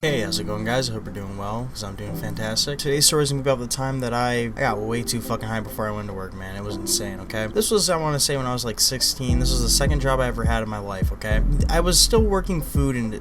Hey, how's it going, guys? I hope you're doing well, because I'm doing fantastic. Today's story is going to be about the time that I got way too fucking high before I went to work, man. It was insane, okay? This was, I want to say, when I was like 16. This was the second job I ever had in my life, okay? I was still working food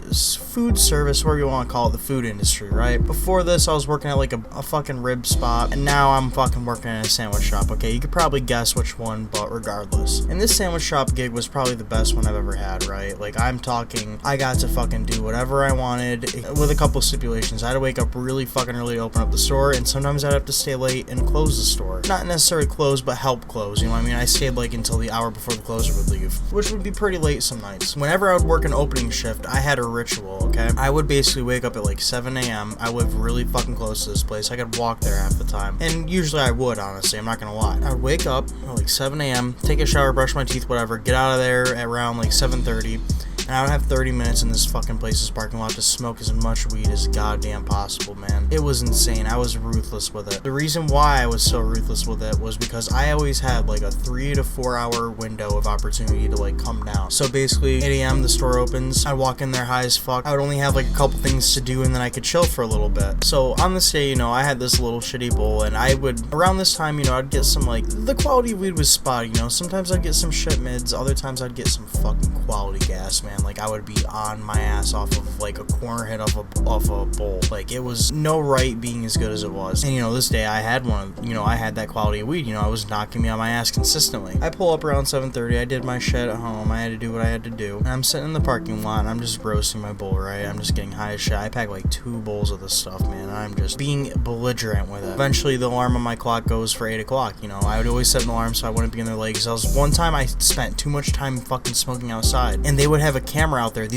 service, whatever you want to call it, the food industry, right? Before this, I was working at like a fucking rib spot, and now I'm fucking working in a sandwich shop, okay? You could probably guess which one, but regardless. And this sandwich shop gig was probably the best one I've ever had, right? Like, I'm talking, I got to fucking do whatever I wanted, with a couple stipulations. I had to wake up really fucking early to open up the store, and sometimes I'd have to stay late and close the store. Not necessarily close, but help close, you know what I mean? I stayed like until the hour before the closer would leave, which would be pretty late some nights. Whenever I would work an opening shift, I had a ritual, okay? I would basically wake up at like 7 a.m. I live really fucking close to this place. I could walk there half the time, and usually I would, honestly, I'm not gonna lie. I would wake up at like 7 a.m., take a shower, brush my teeth, whatever, get out of there at around like 7:30, and I would have 30 minutes in this fucking place's parking lot to smoke as much weed as goddamn possible, man. It was insane. I was ruthless with it. The reason why I was so ruthless with it was because I always had like a 3 to 4 hour window of opportunity to like come down. So basically, 8 a.m. the store opens. I walk in there high as fuck. I would only have like a couple things to do, and then I could chill for a little bit. So on this day, you know, I had this little shitty bowl, and I would, around this time, you know, I'd get some like, the quality of weed was spotty, you know. Sometimes I'd get some shit mids, other times I'd get some fucking quality gas, man. Like, I would be on my ass off of like a corner hit off a bowl. Like, it was no right being as good as it was. And you know, this day I had I had that quality of weed, you know, I was knocking me on my ass consistently. I pull up around 7:30, I did my shit at home, I had to do what I had to do, and I'm sitting in the parking lot and I'm just roasting my bowl, right? I'm just getting high as shit. I packed like 2 bowls of this stuff, man, and I'm just being belligerent with it. Eventually the alarm on my clock goes for 8 o'clock, you know. I would always set an alarm so I wouldn't be in their legs. One time I spent too much time fucking smoking outside, and they would have a camera out there.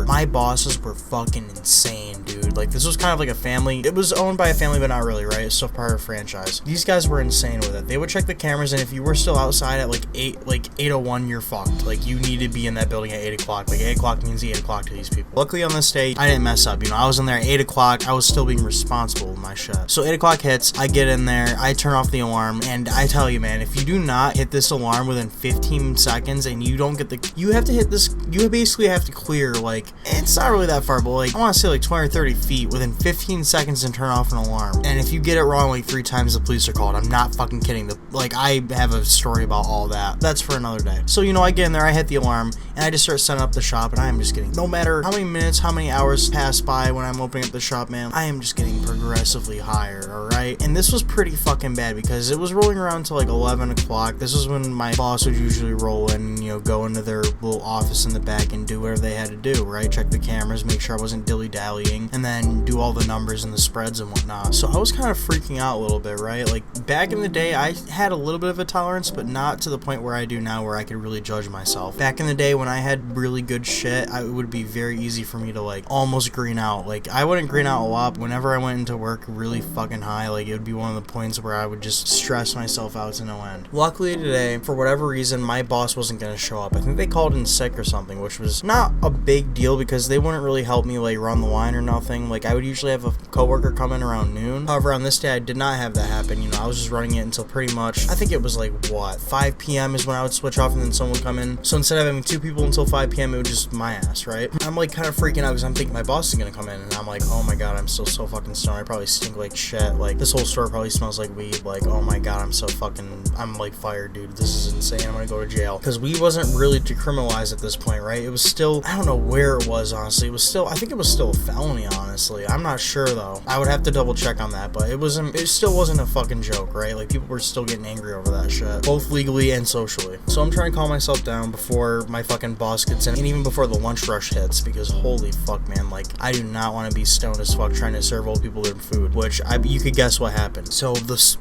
My bosses were fucking insane, dude. Like, this was kind of like a family. It was owned by a family, but not really, right? It's still part of a franchise. These guys were insane with it. They would check the cameras, and if you were still outside at like 8:01, you're fucked. Like, you need to be in that building at 8 o'clock. Like, 8 o'clock means 8 o'clock to these people. Luckily on this day, I didn't mess up. You know, I was in there at 8 o'clock. I was still being responsible with my shit. So 8 o'clock hits, I get in there, I turn off the alarm, and I tell you, man, if you do not hit this alarm within 15 seconds and you don't get you have to hit this, you basically have to clear, like, it's not really that far, but like, I want to say like 20 or 30 feet within 15 seconds and turn off an alarm. And if you get it wrong like 3 times, the police are called. I'm not fucking kidding. I have a story about all that. That's for another day. So, you know, I get in there, I hit the alarm, and I just start setting up the shop, and I am just getting, no matter how many minutes, how many hours pass by when I'm opening up the shop, man, I am just getting progressively higher, alright? And this was pretty fucking bad because it was rolling around to like 11 o'clock. This is when my boss would usually roll in, you know, go into their little office in the back and do whatever they had to do, right? Check the cameras, make sure I wasn't dilly-dallying, and then do all the numbers and the spreads and whatnot. So I was kind of freaking out a little bit, right? Like, back in the day, I had a little bit of a tolerance, but not to the point where I do now, where I could really judge myself. Back in the day when I had really good shit, it would be very easy for me to like almost green out. Like, I wouldn't green out a lot, but whenever I went into work really fucking high, like, it would be one of the points where I would just stress myself out to no end. Luckily today, for whatever reason, my boss wasn't gonna show up. I think they called in sick or something, which was not a big deal because they wouldn't really help me like run the line or nothing. Like, I would usually have a coworker come in around noon. However, on this day I did not have that happen. You know, I was just running it until pretty much, I think it was like 5 p.m. is when I would switch off and then someone would come in. So instead of having 2 people until 5 p.m., it was just my ass, right? I'm like kind of freaking out because I'm thinking my boss is gonna come in, and I'm like, oh my god, I'm still so fucking stoned. I probably stink like shit. Like, this whole store probably smells like weed. Like, oh my god, I'm like fired, dude. This is insane. I'm gonna go to jail. Because weed wasn't really decriminalized at this point, right? It was still, I don't know where it was, honestly. I think it was still a felony, honestly. I'm not sure though. I would have to double check on that, but it still wasn't a fucking joke, right? Like, people were still getting angry over that shit, both legally and socially. So I'm trying to calm myself down before my fucking boss gets in, and even before the lunch rush hits, because holy fuck, man, like, I do not want to be stoned as fuck trying to serve old people their food, which you could guess what happened. So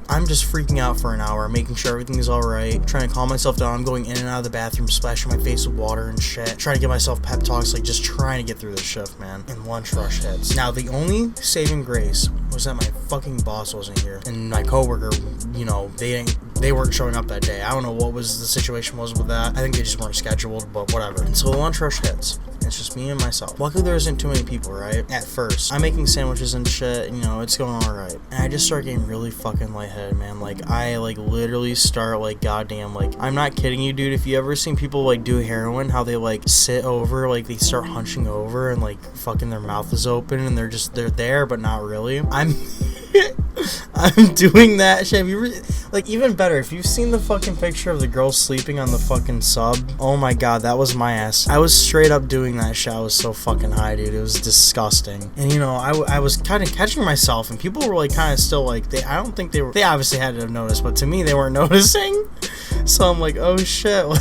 I'm just freaking out for an hour, making sure everything is alright, trying to calm myself down. I'm going in and out of the bathroom, splashing my face with water and shit, trying to give myself pep talks, like, just trying to get through this shift, man. And lunch rush hits. Now, the only saving grace was that my fucking boss wasn't here, and my coworker, you know, they weren't showing up that day. I don't know what the situation was with that. I think they just weren't scheduled, but whatever. And so the lunch rush hits. It's just me and myself. Luckily, there isn't too many people, right? At first, I'm making sandwiches and shit, you know, it's going alright. And I just start getting really fucking lightheaded, man. Like, I, like, literally start, like, goddamn, like, I'm not kidding you, dude. If you ever seen people, like, do heroin, how they, like, sit over, like, they start hunching over and, like, fucking their mouth is open and they're there, but not really. I'm doing that shit. Have you like, even better, if you've seen the fucking picture of the girl sleeping on the fucking sub, oh my god, that was my ass. I was straight up doing that shit. I was so fucking high, dude. It was disgusting. And, you know, I was kind of catching myself, and people were, like, kind of still, like, they obviously had to have noticed, but to me, they weren't noticing. So I'm like, oh shit, like,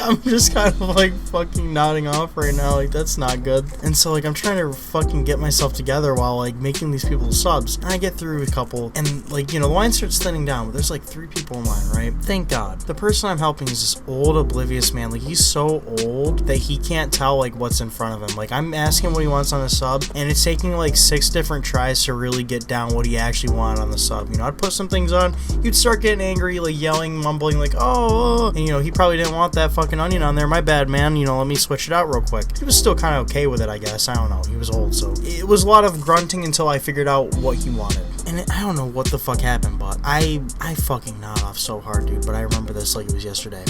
I'm just kind of, like, fucking nodding off right now, like, that's not good. And so, like, I'm trying to fucking get myself together while, like, making these people subs, and I get through a couple, and, like, you know, the line starts thinning down, but there's, like, 3 people in line, right? Thank God. The person I'm helping is this old, oblivious man. Like, he's so old that he can't tell, like, what's in front of him. Like, I'm asking what he wants on a sub, and it's taking, like, 6 different tries to really get down what he actually wanted on the sub. You know, I'd put some things on, he'd start getting angry, like, yelling, mumbling, like, oh, and, you know, he probably didn't want that fucking onion on there. My bad, man. You know, let me switch it out real quick. He was still kind of okay with it, I guess. I don't know. He was old, so it was a lot of grunting until I figured out what he wanted. And I don't know what the fuck happened, but I fucking nod off so hard, dude. But I remember this like it was yesterday.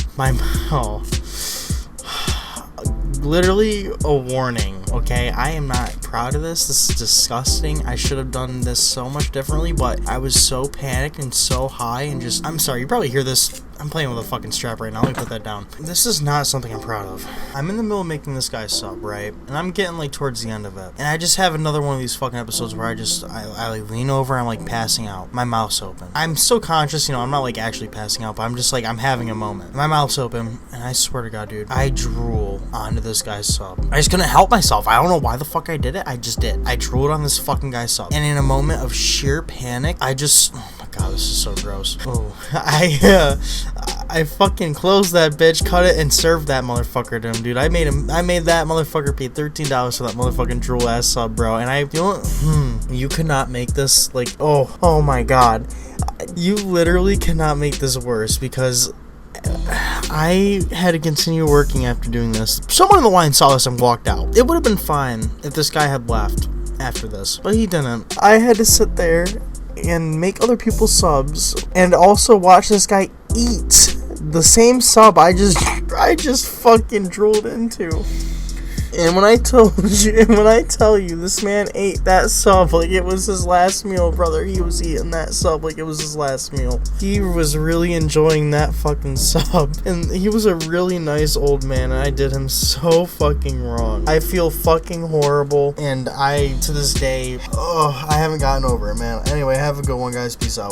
Literally a warning, okay? I am not proud of this. This is disgusting. I should have done this so much differently, but I was so panicked and so high and just, I'm sorry, you probably hear this. I'm playing with a fucking strap right now. Let me put that down. This is not something I'm proud of. I'm in the middle of making this guy sub, right? And I'm getting, like, towards the end of it. And I just have another one of these fucking episodes where I like, lean over, I'm, like, passing out. My mouth's open. I'm still conscious, you know, I'm not, like, actually passing out, but I'm just, like, I'm having a moment. My mouth's open, and I swear to God, dude, I drool onto this guy's sub. I just couldn't help myself. I don't know why the fuck I did it. I just did. I drooled on this fucking guy's sub. And in a moment of sheer panic, oh my God, this is so gross. Oh, I fucking closed that bitch, cut it, and served that motherfucker to him, dude. I made that motherfucker pay $13 for that motherfucking drool ass sub, bro. And you could not make this, like, oh my God. You literally cannot make this worse, because I had to continue working after doing this. Someone in the line saw this and walked out. It would have been fine if this guy had left after this, but he didn't. I had to sit there and make other people subs and also watch this guy eat the same sub I just fucking drooled into. And when I tell you this man ate that sub like it was his last meal, brother, he was eating that sub like it was his last meal. He was really enjoying that fucking sub. And he was a really nice old man, and I did him so fucking wrong. I feel fucking horrible, and to this day, I haven't gotten over it, man. Anyway, have a good one, guys. Peace out.